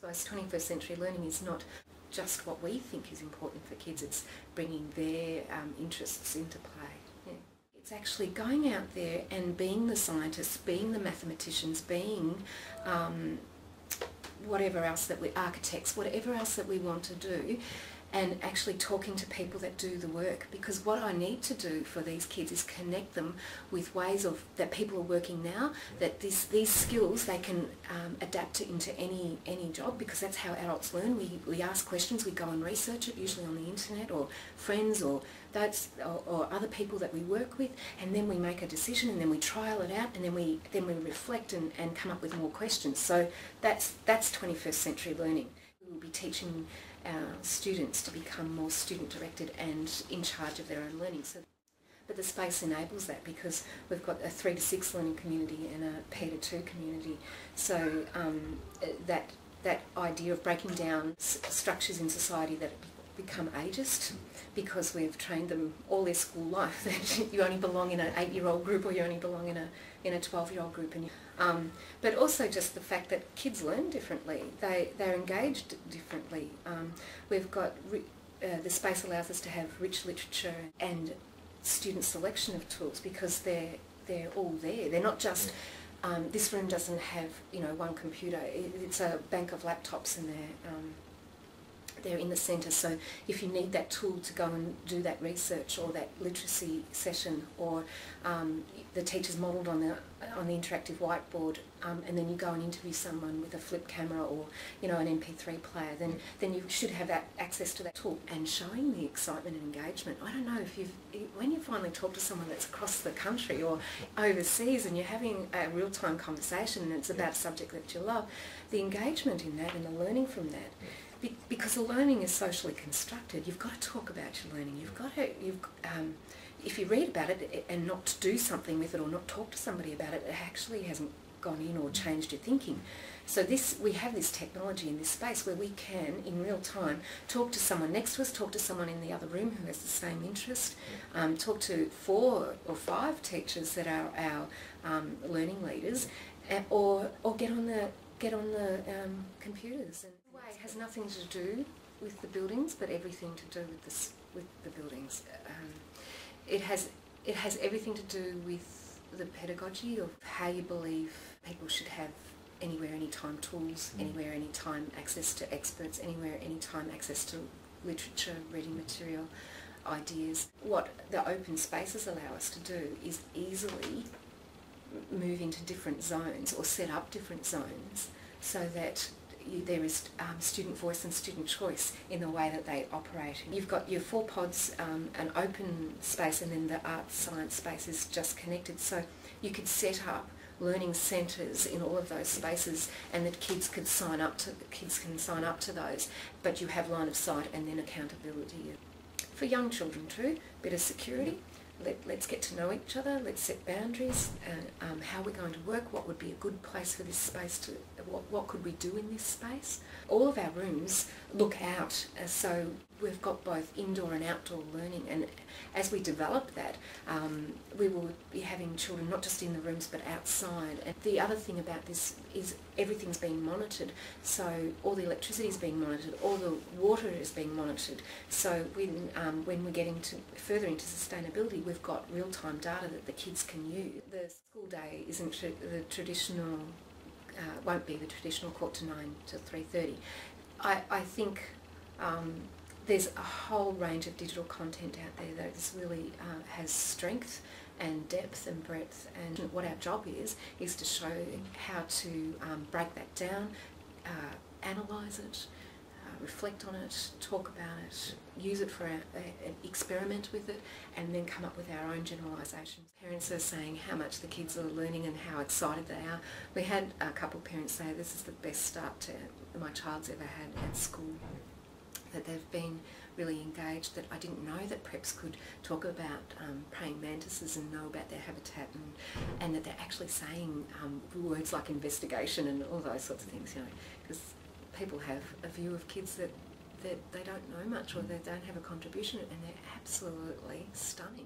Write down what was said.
I suppose 21st century learning is not just what we think is important for kids, it's bringing their interests into play. Yeah. It's actually going out there and being the scientists, being the mathematicians, being whatever else that we, architects, whatever else that we want to do, and actually talking to people that do the work. Because what I need to do for these kids is connect them with ways of that people are working now, that these skills they can adapt into any job, because that's how adults learn. We ask questions, we go and research it, usually on the internet or friends or or other people that we work with, and then we make a decision, and then we trial it out, and then we reflect and come up with more questions. So that's 21st century learning. We will be teaching our students to become more student-directed and in charge of their own learning. But the space enables that, because we've got a 3 to 6 learning community and a P to 2 community. So that idea of breaking down structures in society that become ageist, because we've trained them all their school life that you only belong in an 8-year-old group, or you only belong in a 12-year-old group. And but also just the fact that kids learn differently, they're engaged differently. We've got the space allows us to have rich literature and student selection of tools, because they're all there. They're not just this room doesn't have one computer. It's a bank of laptops, and they're in the centre. So if you need that tool to go and do that research or that literacy session, or the teacher's modelled on the interactive whiteboard, and then you go and interview someone with a flip camera or an MP3 player, then you should have access to that tool. And showing the excitement and engagement. I don't know if when you finally talk to someone that's across the country or overseas, and you're having a real-time conversation and it's about a subject that you love, the engagement in that and the learning from that. Because the learning is socially constructed, you've got to talk about your learning. You've got to, if you read about it and not do something with it, or not talk to somebody about it, it actually hasn't gone in or changed your thinking. So we have this technology in this space where we can, in real time, talk to someone next to us, talk to someone in the other room who has the same interest, talk to 4 or 5 teachers that are our learning leaders, or get on the computers. And it has nothing to do with the buildings, but everything to do with the buildings. It has everything to do with the pedagogy of how you believe people should have anywhere, anytime tools, anywhere, anytime access to experts, anywhere, anytime access to literature, reading material, ideas. What the open spaces allow us to do is easily move into different zones, or set up different zones, so that there is student voice and student choice in the way that they operate. You've got your 4 pods, an open space, and then the arts science space is just connected. So you could set up learning centres in all of those spaces, and that kids can sign up to those, but you have line of sight and then accountability. For young children too, bit of security. Let's get to know each other, let's set boundaries, how we're going to work, what would be a good place for this space, what could we do in this space. All of our rooms look out, so we've got both indoor and outdoor learning, and as we develop that, we will be having children not just in the rooms but outside. And the other thing about this is everything's being monitored, so all the electricity is being monitored, all the water is being monitored. So when we're getting further into sustainability, we've got real-time data that the kids can use. The school day isn't the traditional, won't be the traditional 9:45 to 3:30. I think there's a whole range of digital content out there that really has strength and depth and breadth, and what our job is to show how to break that down, analyse it, reflect on it, talk about it, use it for an experiment with it, and then come up with our own generalisations. Parents are saying how much the kids are learning and how excited they are. We had a couple of parents say this is the best start my child's ever had at school, that they've been really engaged, that I didn't know that preps could talk about praying mantises and know about their habitat, and that they're actually saying words like investigation and all those sorts of things, because people have a view of kids that they don't know much, or they don't have a contribution, and they're absolutely stunning.